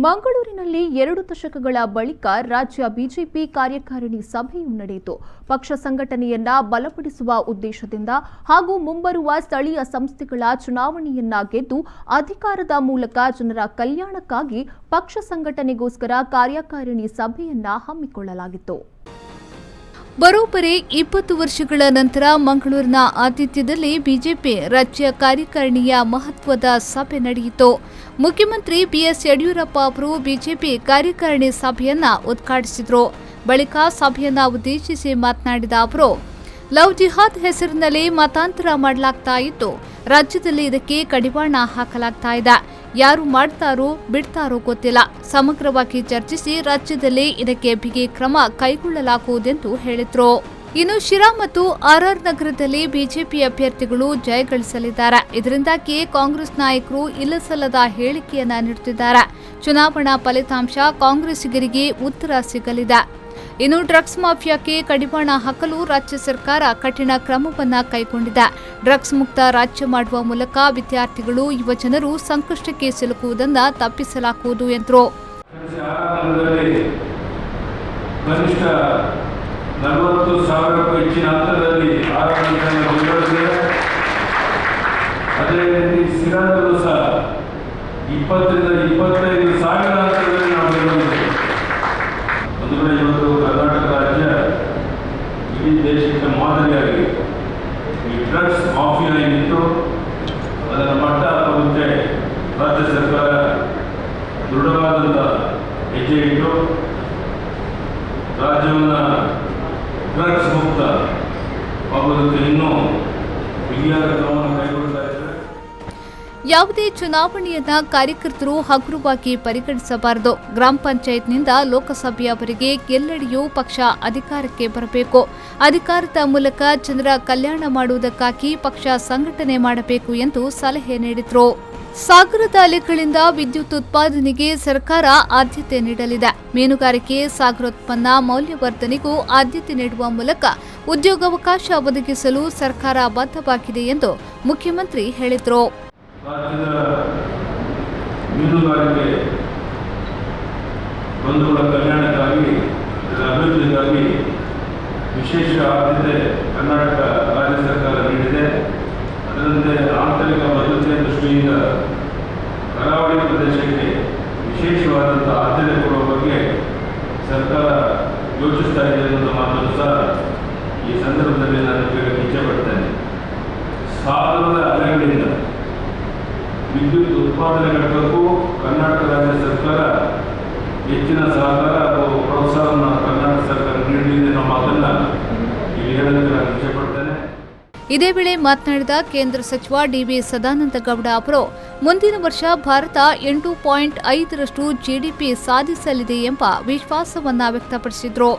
ಮಂಗಳೂರಿನಲ್ಲಿ 2 ದಶಕಗಳ ಬಳಿಕ ರಾಜ್ಯ ಬಿಜೆಪಿ ಕಾರ್ಯಕಾರಿಣಿ ಸಭೆಯು ನಡೆಯಿತು. ಪಕ್ಷ ಸಂಘಟನೆಯನ್ನ ಬಲಪಡಿಸುವ ಉದ್ದೇಶದಿಂದ ಹಾಗೂ ಮುಂಬರುವ ಸ್ಥಳೀಯ ಸಂಸ್ಥೆಗಳ ಚುನಾವಣೆಯನ್ನ ಗೆದ್ದು ಅಧಿಕಾರದ ಮೂಲಕ ಜನರ ಕಲ್ಯಾಣಕ್ಕಾಗಿ ಪಕ್ಷ ಸಂಘಟನೆಗೋಸ್ಕರ ಕಾರ್ಯಕಾರಿಣಿ ಸಭೆಯನ್ನ ಹಮ್ಮಿಕೊಳ್ಳಲಾಗಿತ್ತು. ಬರೋಬ್ಬರಿ 20 ವರ್ಷಗಳ ನಂತರ ಮಂಗಳೂರಿನ ಆತಿಥ್ಯದಲ್ಲಿ ಬಿಜೆಪಿ ರಾಜ್ಯ ಕಾರ್ಯಕಾರಿಣಿಯ ಮಹತ್ವದ ಸಭೆ ನಡೆಯಿತು. ಮುಖ್ಯಮಂತ್ರಿ ಬಿಎಸ್ ಯಡಿಯೂರಪ್ಪ ಅವರು ಬಿಜೆಪಿ ಕಾರ್ಯಕಾರಿಣಿ ಸಭೆಯನ್ನ ಉದ್ಘಾಟಿಸಿದರು. ಬಳಿಕ ಸಭೆಯನ್ನ ಉದ್ದೇಶಿಸಿ ಮಾತನಾಡಿದ ಅವರು, ಲವ್ ಜಿಹಾದ್ ಹೆಸರಿನಲ್ಲಿ ಮತಾಂತರ ಮಾಡಲಾಗ್ತಾ ಇತ್ತು. ರಾಜ್ಯದಲ್ಲಿ ಇದಕ್ಕೆ ಕಡಿವಾಣ ಹಾಕಲಾಗ್ತಾ ಇದೆ. ಯಾರು ಮಾಡ್ತಾರೋ ಬಿಡ್ತಾರೋ ಗೊತ್ತಿಲ್ಲ. ಸಮಗ್ರವಾಗಿ ಚರ್ಚಿಸಿ ರಾಜ್ಯದಲ್ಲಿ ಇದಕ್ಕೆ ಬಿಗಿ ಕ್ರಮ ಕೈಗೊಳ್ಳಲಾಗುವುದೆಂದು ಹೇಳಿದರು. ಇನ್ನು ಶಿರಾ ಮತ್ತು ಆರ್ಆರ್ ನಗರದಲ್ಲಿ ಬಿಜೆಪಿ ಅಭ್ಯರ್ಥಿಗಳು ಜಯಗಳಿಸಲಿದ್ದಾರೆ. ಇದರಿಂದಾಗಿ ಕಾಂಗ್ರೆಸ್ ನಾಯಕರು ಇಲ್ಲಸಲ್ಲದ ಹೇಳಿಕೆಯನ್ನ ನೀಡುತ್ತಿದ್ದಾರೆ. ಚುನಾವಣಾ ಫಲಿತಾಂಶ ಕಾಂಗ್ರೆಸ್ಸಿಗರಿಗೆ ಉತ್ತರ ಸಿಗಲಿದೆ. ಇನ್ನು ಡ್ರಗ್ಸ್ ಮಾಫಿಯಾಕ್ಕೆ ಕಡಿವಾಣ ಹಾಕಲು ರಾಜ್ಯ ಸರ್ಕಾರ ಕಠಿಣ ಕ್ರಮವನ್ನು ಕೈಗೊಂಡಿದೆ. ಡ್ರಗ್ಸ್ ಮುಕ್ತ ರಾಜ್ಯ ಮಾಡುವ ಮೂಲಕ ವಿದ್ಯಾರ್ಥಿಗಳು ಯುವಜನರು ಸಂಕಷ್ಟಕ್ಕೆ ಸಿಲುಕುವುದನ್ನು ತಪ್ಪಿಸಲಾಗುವುದು ಎಂದರು. ಕನಿಷ್ಠ 40,000ಕ್ಕೂ ಹೆಚ್ಚಿನ ಹಂತದಲ್ಲಿ ಅದೇ ರೀತಿ ಸಿರಾದಲ್ಲೂ ಸಹ 20ರಿಂದ 25,000 ಹಂತದಲ್ಲಿ ನಾವು ಗೆಲ್ಲುತ್ತೇವೆ. ಒಂದು ಕಡೆ ಇವತ್ತು ಕರ್ನಾಟಕ ರಾಜ್ಯ ಇಡೀ ದೇಶಕ್ಕೆ ಮಾದರಿಯಾಗಿ ಈ ಡ್ರಗ್ಸ್ ಮಾಫಿಯಾ ಏನಿತ್ತು ಅದರ ಮಟ್ಟ ಮುಂಚೆ ರಾಜ್ಯ ಸರ್ಕಾರ ದೃಢವಾದಂಥ ಹೆಜ್ಜೆ ಇಟ್ಟು ರಾಜ್ಯವನ್ನು ಡ್ರಗ್ಸ್ ಮುಕ್ತ ಆಗೋದಕ್ಕೆ ಇನ್ನೂ ಬಿಗಿಯಾದ ಕ್ರಮವನ್ನು ಕೈಗೊಳ್ತಾ ಇದ್ದಾರೆ. ಯಾವುದೇ ಚುನಾವಣೆಯನ್ನ ಕಾರ್ಯಕರ್ತರು ಹಗುರವಾಗಿ ಪರಿಗಣಿಸಬಾರದು. ಗ್ರಾಮ ಪಂಚಾಯತ್ನಿಂದ ಲೋಕಸಭೆಯವರೆಗೆ ಎಲ್ಲೆಡೆಯೂ ಪಕ್ಷ ಅಧಿಕಾರಕ್ಕೆ ಬರಬೇಕು. ಅಧಿಕಾರದ ಮೂಲಕ ಜನರ ಕಲ್ಯಾಣ ಮಾಡುವುದಕ್ಕಾಗಿ ಪಕ್ಷ ಸಂಘಟನೆ ಮಾಡಬೇಕು ಎಂದು ಸಲಹೆ ನೀಡಿದರು. ಸಾಗರದ ಅಲೆಗಳಿಂದ ವಿದ್ಯುತ್ ಉತ್ಪಾದನೆಗೆ ಸರ್ಕಾರ ಆದ್ಯತೆ ನೀಡಲಿದೆ. ಮೀನುಗಾರಿಕೆ, ಸಾಗರೋತ್ಪನ್ನ ಮೌಲ್ಯವರ್ಧನೆಗೂ ಆದ್ಯತೆ ನೀಡುವ ಮೂಲಕ ಉದ್ಯೋಗಾವಕಾಶ ಒದಗಿಸಲು ಸರ್ಕಾರ ಬದ್ಧವಾಗಿದೆ ಎಂದು ಮುಖ್ಯಮಂತ್ರಿ ಹೇಳಿದರು. ರಾಜ್ಯದ ಮೀನುಗಾರಿಕೆ ಬಂಧುಗಳ ಕಲ್ಯಾಣಕ್ಕಾಗಿ ಅಭಿವೃದ್ಧಿಗಾಗಿ ವಿಶೇಷ ಆದ್ಯತೆ ಕರ್ನಾಟಕ ರಾಜ್ಯ ಸರ್ಕಾರ ನೀಡಿದೆ. ಅದರಂತೆ ಆಂತರಿಕ ಭದ್ರತೆಯ ದೃಷ್ಟಿಯಿಂದ ಕರಾವಳಿ ಪ್ರದೇಶಕ್ಕೆ ವಿಶೇಷವಾದಂಥ ಆದ್ಯತೆ ಕೊಡುವ ಬಗ್ಗೆ ಸರ್ಕಾರ ಯೋಚಿಸ್ತಾ ಇದೆ ಅನ್ನೋದು ಮಾತನ್ನು ಸಹ ಈ ಸಂದರ್ಭದಲ್ಲಿ ನಾನು ಹೇಳಕ್ಕೆ ಇಚ್ಛೆಪಡ್ತೇನೆ. ಸಾಗರದ ಅಲೆಗಳಿಂದ ವಿದ್ಯುತ್ ಉತ್ಪಾದನೆ ಘಟಕಕ್ಕೂ ಕರ್ನಾಟಕ ರಾಜ್ಯ ಸರ್ಕಾರ ಹೆಚ್ಚಿನ ಸಹಕಾರ ಹಾಗೂ ಪ್ರೋತ್ಸಾಹವನ್ನು ಕರ್ನಾಟಕ ಸರ್ಕಾರ ನೀಡಲಿದೆ ಅನ್ನೋ ಮಾತನ್ನು ಇಲ್ಲಿ ಹೇಳಕ್ಕೆ ನಾನು ಇಚ್ಛೆಪಡ್ತೇನೆ. ಇದೇ ವೇಳೆ ಮಾತನಾಡಿದ ಕೇಂದ್ರ ಸಚಿವ ಡಿವಿ ಸದಾನಂದ ಗೌಡ ಅವರು, ಮುಂದಿನ ವರ್ಷ ಭಾರತ 8.5ರಷ್ಟು ಜಿಡಿಪಿ ಸಾಧಿಸಲಿದೆ ಎಂಬ ವಿಶ್ವಾಸವನ್ನ ವ್ಯಕ್ತಪಡಿಸಿದರು.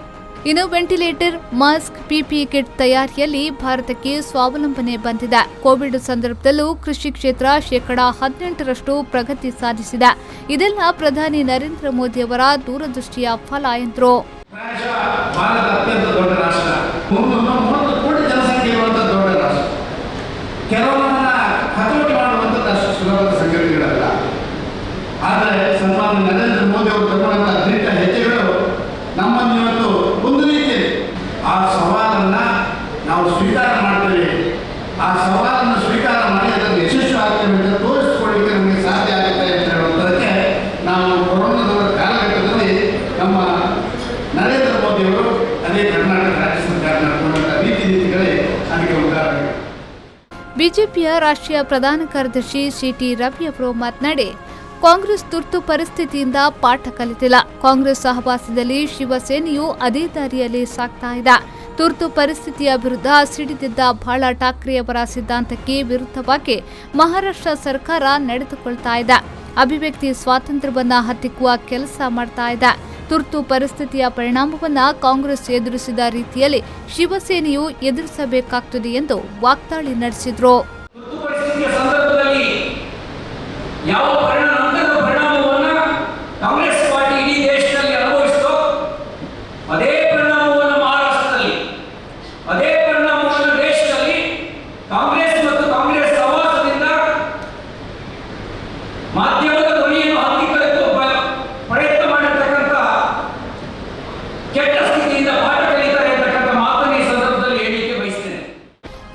ಇನ್ನು ವೆಂಟಿಲೇಟರ್, ಮಾಸ್ಕ್, ಪಿಪಿಇ ಕಿಟ್ ತಯಾರಿಯಲ್ಲಿ ಭಾರತಕ್ಕೆ ಸ್ವಾವಲಂಬನೆ ಬಂದಿದೆ. ಕೋವಿಡ್ ಸಂದರ್ಭದಲ್ಲೂ ಕೃಷಿ ಕ್ಷೇತ್ರ 18% ಪ್ರಗತಿ ಸಾಧಿಸಿದೆ. ಇದೆಲ್ಲ ಪ್ರಧಾನಿ ನರೇಂದ್ರ ಮೋದಿ ಅವರ ದೂರದೃಷ್ಟಿಯ ಫಲ ಎಂದರು. ಆದರೆ ಸನ್ಮಾನ್ಯ ನರೇಂದ್ರ ಮೋದಿ ಅವರು ತಗೊಂಡಂತಹ ದೃಢ ಹೆಜ್ಜೆಗಳು ನಮ್ಮನ್ನು ಇವತ್ತು ಒಂದು ರೀತಿಯಲ್ಲಿ ಆ ಸವಾಲನ್ನು ನಾವು ಸ್ವೀಕಾರ ಮಾಡ್ತೇವೆ. ಆ ಸವಾಲನ್ನು ಸ್ವೀಕಾರ ಮಾಡಿ ಅದನ್ನು ಯಶಸ್ವಿ ಆಗ್ತೇವೆ ಅಂತ ತೋರಿಸಿಕೊಳ್ಳಿಕ್ಕೆ ನಮಗೆ ಸಾಧ್ಯ ಆಗುತ್ತೆ ಅಂತ ಹೇಳುವುದಕ್ಕೆ ನಾವು ಕೊರೋನಾದ ಕಾಲಘಟ್ಟದಲ್ಲಿ ನಮ್ಮ ನರೇಂದ್ರ ಮೋದಿಯವರು ಅದೇ ಕರ್ನಾಟಕ ರಾಜ್ಯ ಸರ್ಕಾರ ನಡೆದುಕೊಂಡಂಥ ನೀತಿಗಳೇ ಅದಕ್ಕೆ ಉದಾಹರಣೆ. ಬಿಜೆಪಿಯ ರಾಷ್ಟ್ರೀಯ ಪ್ರಧಾನ ಕಾರ್ಯದರ್ಶಿ ಸಿಟಿ ರವಿ ಅವರು ಮಾತನಾಡಿ, ಕಾಂಗ್ರೆಸ್ ತುರ್ತು ಪರಿಸ್ಥಿತಿಯಿಂದ ಪಾಠ ಕಲಿತಿಲ್ಲ. ಕಾಂಗ್ರೆಸ್ ಸಹವಾಸದಲ್ಲಿ ಶಿವಸೇನೆಯು ಅದೇ ದಾರಿಯಲ್ಲಿ ಸಾಗ್ತಾ ಇದೆ. ತುರ್ತು ಪರಿಸ್ಥಿತಿಯ ವಿರುದ್ಧ ಸಿಡಿದಿದ್ದ ಬಾಳಾ ಠಾಕ್ರೆಯವರ ಸಿದ್ಧಾಂತಕ್ಕೆ ವಿರುದ್ಧವಾಗಿ ಮಹಾರಾಷ್ಟ್ರ ಸರ್ಕಾರ ನಡೆದುಕೊಳ್ತಾ ಇದೆ. ಅಭಿವ್ಯಕ್ತಿ ಸ್ವಾತಂತ್ರ್ಯವನ್ನ ಹತ್ತಿಕ್ಕುವ ಕೆಲಸ ಮಾಡ್ತಾ ಇದೆ. ತುರ್ತು ಪರಿಸ್ಥಿತಿಯ ಪರಿಣಾಮವನ್ನ ಕಾಂಗ್ರೆಸ್ ಎದುರಿಸಿದ ರೀತಿಯಲ್ಲಿ ಶಿವಸೇನೆಯು ಎದುರಿಸಬೇಕಾಗುತ್ತದೆ ಎಂದು ವಾಗ್ದಾಳಿ ನಡೆಸಿದರು. ಕಾಂಗ್ರೆಸ್ ಪಾರ್ಟಿ ಇಡೀ ದೇಶದಲ್ಲಿ ಅನುಭವಿಸಿತು. ಅದೇ ಪರಿಣಾಮವನ್ನು ಮಹಾರಾಷ್ಟ್ರದಲ್ಲಿ, ಅದೇ ಪರಿಣಾಮವನ್ನು ದೇಶದಲ್ಲಿ ಕಾಂಗ್ರೆಸ್ ಮತ್ತು ಕಾಂಗ್ರೆಸ್ ಸಹವಾಸದಿಂದ ಮಾಧ್ಯಮದ ಧ್ವನಿಯನ್ನು ಹತ್ತಿಕ್ಕಲಿಕ್ಕೆ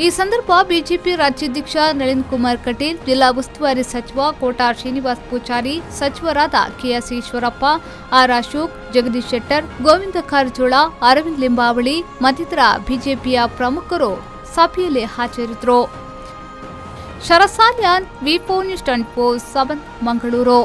ಈ ಸಂದರ್ಭ ಬಿಜೆಪಿ ರಾಜ್ಯಾಧ್ಯಕ್ಷ ನಳಿನ್ ಕುಮಾರ್ ಕಟೀಲ್, ಜಿಲ್ಲಾ ಉಸ್ತುವಾರಿ ಸಚಿವ ಕೋಟಾ ಶ್ರೀನಿವಾಸ್ ಪೂಜಾರಿ, ಸಚಿವರಾದ ಕೆಎಸ್ ಈಶ್ವರಪ್ಪ, ಆರ್ ಅಶೋಕ್, ಜಗದೀಶ್ ಶೆಟ್ಟರ್, ಗೋವಿಂದ ಕಾರಜೋಳ, ಅರವಿಂದ್ ಲಿಂಬಾವಳಿ ಮತ್ತಿತರ ಬಿಜೆಪಿಯ ಪ್ರಮುಖರು ಸಭೆಯಲ್ಲಿ ಹಾಜರಿದ್ದರು. ಶರಸಾನ್ಯಾನ್, ವಿ4 ನ್ಯೂಸ್ 24/7 ಮಂಗಳೂರು.